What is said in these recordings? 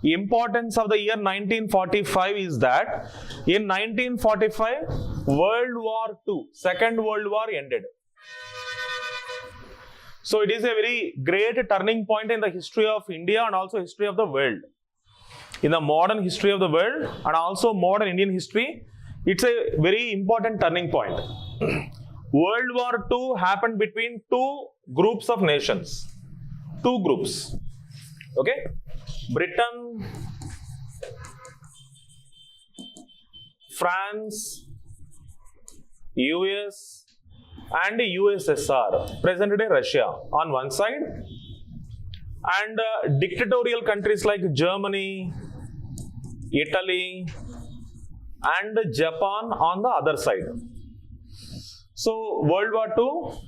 importance of the year 1945 is that in 1945, World War II, Second World War ended. So it is a very great turning point in the history of India and also history of the world. In the modern history of the world and also modern Indian history, it's a very important turning point. World War II happened between two groups of nations. Two groups. Okay? Britain, France, US and USSR, present day Russia on one side, and dictatorial countries like Germany, Italy and Japan on the other side. So World War II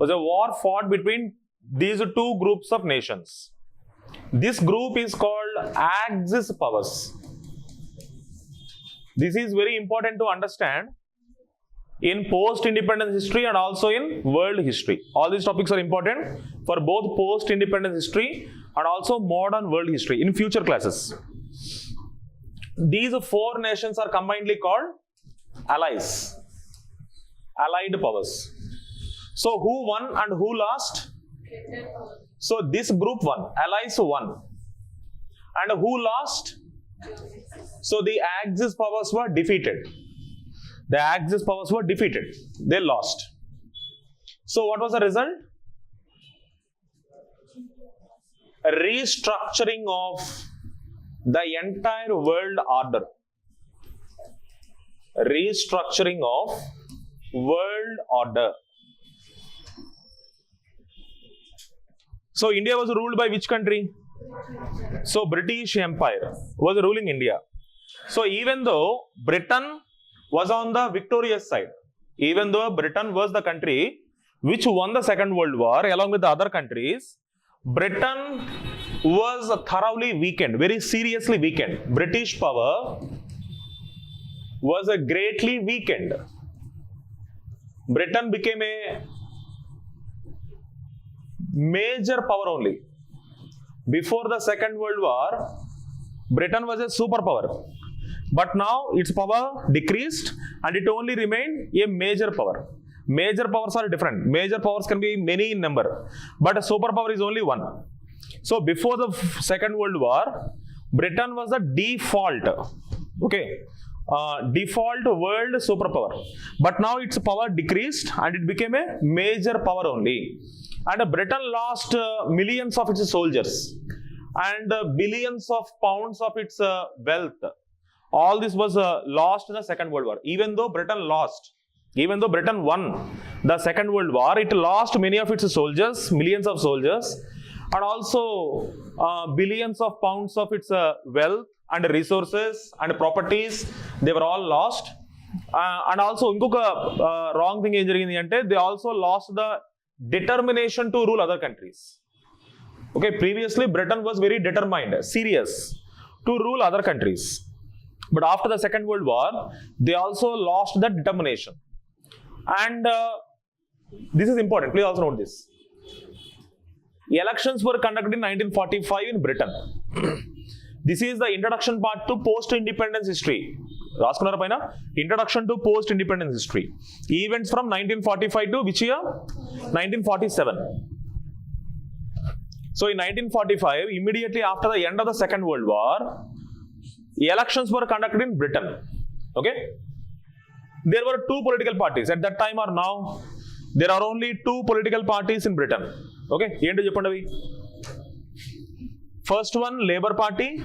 was a war fought between these two groups of nations. This group is called Axis powers. This is very important to understand in post-independence history and also in world history. All these topics are important for both post-independence history and also modern world history in future classes. These four nations are combinedly called allies, allied powers. So who won and who lost? So this group won, allies won. And who lost? So the Axis powers were defeated. The Axis powers were defeated. They lost. So what was the result? A restructuring of the entire world order. Restructuring of world order. So India was ruled by which country? So British Empire was ruling India. So even though Britain was on the victorious side, even though Britain was the country which won the Second World War along with the other countries, Britain was thoroughly weakened, very seriously weakened. British power was greatly weakened. Britain became a major power only. Before the Second World War, Britain was a superpower. But now its power decreased and it only remained a major power. Major powers are different. Major powers can be many in number, but a superpower is only one. So before the Second World War, Britain was the default, default world superpower. But now its power decreased and it became a major power only. And Britain lost millions of its soldiers and billions of pounds of its wealth. All this was lost in the Second World War. Even though Britain won the Second World War, it lost many of its soldiers, millions of soldiers, and also billions of pounds of its wealth and resources and properties. They were all lost. And also, wrong thing is they also lost the determination to rule other countries. Okay, previously Britain was very determined, serious to rule other countries. But after the Second World War, they also lost that determination. And this is important, please also note this. Elections were conducted in 1945 in Britain. This is the introduction part to post-independence history. Raskunnara paina? Introduction to post-independence history. Events from 1945 to which year? 1947. So in 1945, immediately after the end of the Second World War, elections were conducted in Britain. Okay? There were two political parties at that time or now. There are only two political parties in Britain. Okay? First one, Labour Party.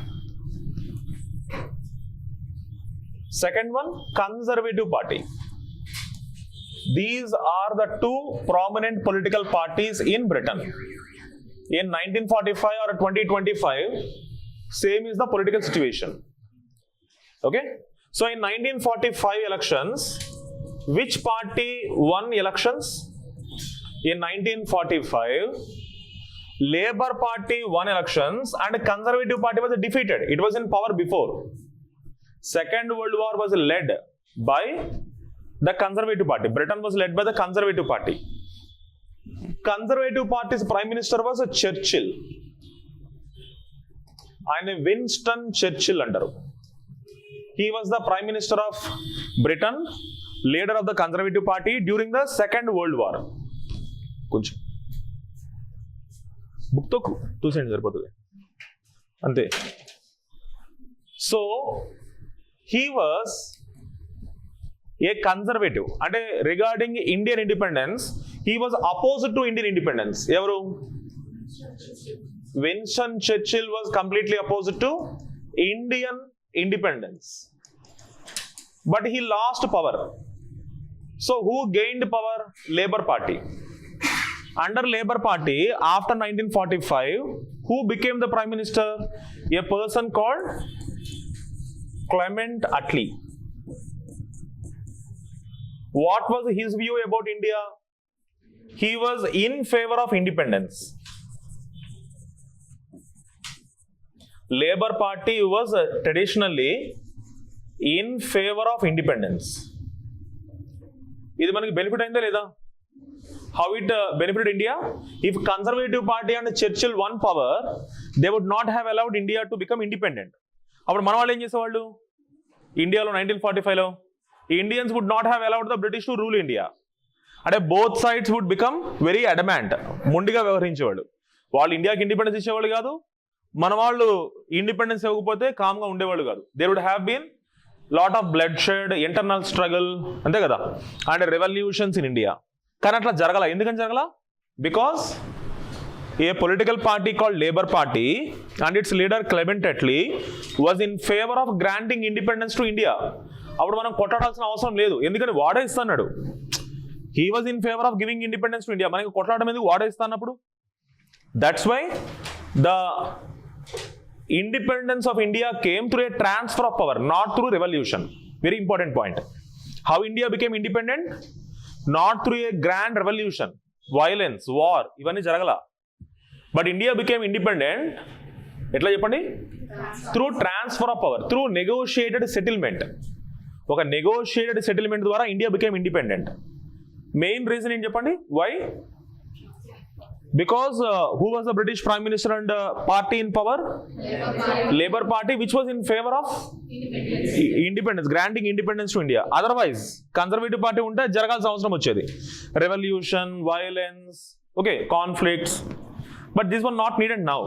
Second one, Conservative Party. These are the two prominent political parties in Britain. In 1945 or 2025, same is the political situation. Okay? So in 1945 elections, which party won elections? In 1945, Labour Party won elections and Conservative Party was defeated. It was in power before. Second World War was led by the Conservative Party. Britain was led by the Conservative Party. Conservative Party's Prime Minister was Churchill. ఆయన Winston Churchill అంటారు. He was the Prime Minister of Britain, leader of the Conservative Party during the Second World War. కొంచెం బుక్తో చూసేయండి సరిపోతుంది అంతే. So he was a conservative, అంటే regarding Indian independence he was opposite to Indian independence. ఎవరు? Winston Churchill was completely opposite to Indian independence, but he lost power. So who gained power? Labour Party. Under Labour Party, after 1945, who became the Prime Minister? A person called Clement Attlee. What was his view about India? He was in favor of independence. Labour Party was traditionally in favor of independence. ఇది మనకి benefit అయిందా లేదా? How it benefited India? If Conservative Party and Churchill won power, they would not have allowed India to become independent. అప్పుడు మన వాళ్ళు ఏం చేసేవాళ్ళు? ఇండియాలో 1945లో Indians would not have allowed the British to rule India. అంటే both sides would become very adamant, మొండిగా వ్యవహరించేవాళ్ళు. వాళ్ళు ఇండియాకి ఇండిపెండెన్స్ ఇచ్చేవాళ్ళు కాదు, మన వాళ్ళు ఇండిపెండెన్స్ ఇవ్వకపోతే కామ్గా ఉండేవాళ్ళు కాదు. There would have been lot of bloodshed, internal struggle, అంతే కదా, అండ్ రెవల్యూషన్స్ ఇన్ ఇండియా. కానీ అట్లా జరగల. ఎందుకని జరగల? Because a political party called Labour party and its leader Clement Attlee was in favour of granting independence to India. అప్పుడు మనం కొట్లాడాల్సిన అవసరం లేదు, ఎందుకని వాడే ఇస్తున్నాడు. He was in favour of giving independence to India. మనకి కొట్లాడడం ఎందుకు? వాడే ఇస్తున్నప్పుడు. That's why the independence of India came through a transfer of power, not through revolution. Very important point. How India became independent? Not through a grand revolution, violence, war, ivanni jaragala. But India became independent, etla cheppandi? Through transfer of power, through negotiated settlement. Oka negotiated settlement dwara India became independent. Main reason em cheppandi? Why? Because who was the British Prime Minister and party in power? Labour Party, which was in favor of independence, granting independence to India. Otherwise, Conservative Party unte jaragalsina avasaram vachedi. Revolution, violence, okay, conflicts. But this was not needed now.